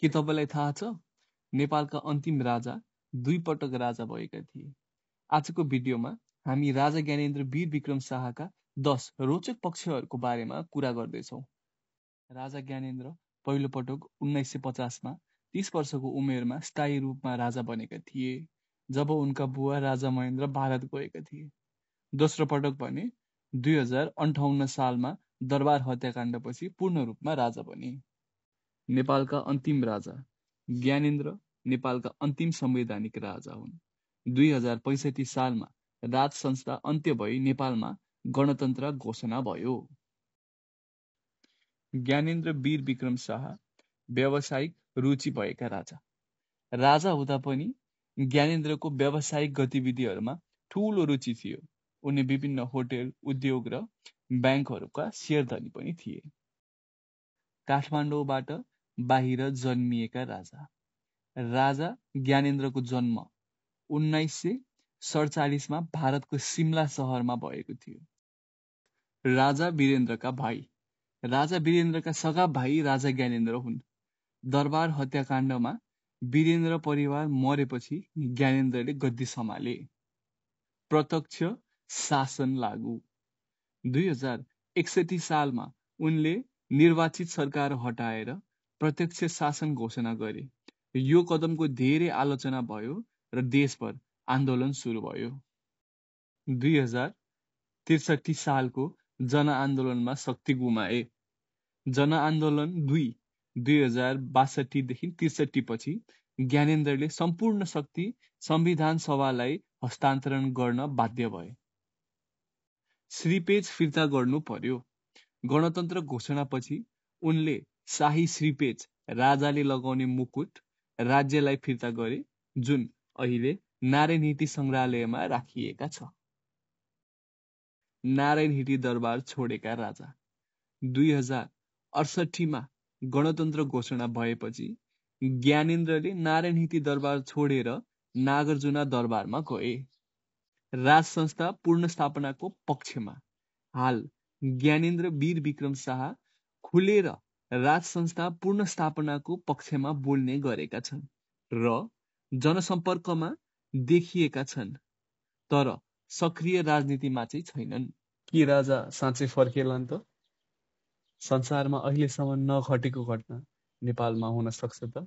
के तपाईलाई थाहा छ नेपालका अन्तिम राजा 2 पटक राजा भएका थिए। आजको भिडियोमा हामी राजा ज्ञानेन्द्र वीर विक्रम शाहका 10 रोचक पक्षहरूको बारेमा कुरा गर्दैछौँ। राजा ज्ञानेन्द्र पहिलो पटक 1950 मा 30 वर्षको उमेरमा स्थायी रूपमा राजा बनेका थिए, जब उनका बुवा राजा महेन्द्र भारत गएका थिए। दोस्रो पटक भने 2058 सालमा दरबार हत्याकाण्डपछि पूर्ण रूपमा राजा बने। नेपालका अन्तिम राजा ज्ञानेन्द्र नेपालका अन्तिम संवैधानिक राजा हुन्। 2065 सालमा राज संस्था अन्त्य भई नेपालमा गणतन्त्र घोषणा भयो। ज्ञानेन्द्र वीर विक्रम शाह व्यावसायिक रुचि भएका राजा। राजा हुँदा पनि ज्ञानेन्द्रको व्यावसायिक गतिविधिहरूमा ठूलो रुचि थियो। उनी विभिन्न होटल, उद्योग र ब्याङ्कहरूका शेयरधनी पनि थिए। काठमाडौँबाट बाहिर जन्मिएका राजा। राजा ज्ञानेन्द्रको जन्म 1947 मा भारतको सिमला शहरमा भएको थियो। राजा वीरेन्द्रका भाइ। राजा वीरेन्द्रका सगा भाइ राजा ज्ञानेन्द्र हुन्। दरबार हत्याकाण्डमा वीरेन्द्र परिवार मरेपछि ज्ञानेन्द्रले गद्दी सम्हाले। प्रत्यक्ष शासन लागू। 2061 सालमा उनले निर्वाचित सरकार हटाएर प्रत्यक्ष शासन घोषणा गरे। यो कदमको धेरै आलोचना भयो र देशभर आन्दोलन सुरु भयो। 2063 सालको जनआन्दोलनमा शक्ति गुमाए। जनआन्दोलन 2062 देखि 63 पछि ज्ञानेन्द्रले सम्पूर्ण शक्ति संविधान सभालाई हस्तान्तरण गर्न बाध्य भए। श्रीपेज फिर्ता गर्नु पर्यो। गणतन्त्र घोषणापछि उनले शाही श्रीपेज, राजाले लगाउने मुकुट, राज्यलाई फिर्ता गरे, जुन अहिले नारायण हिटी संग्रहालयमा राखिएका छ। नारायण हिटी दरबार छोडेका राजा। 2068 मा गणतन्त्र घोषणा भएपछि ज्ञानेन्द्रले नारायण हिटी दरबार छोडेर नागार्जुन दरबारमा गए। राज संस्था पुनर्स्थापनाको पक्षमा। हाल ज्ञानेन्द्र वीर विक्रम शाह खुलेर राज संस्था पुनर्स्थापनाको पक्षमा बोल्ने गरेका छन् र जनसम्पर्कमा देखिएका छन्, तर सक्रिय राजनीतिमा चाहिँ छैनन्। के राजा साँच्चै फर्केलान् त? संसारमा अहिलेसम्म नघटेको घटना नेपालमा हुन सक्छ त?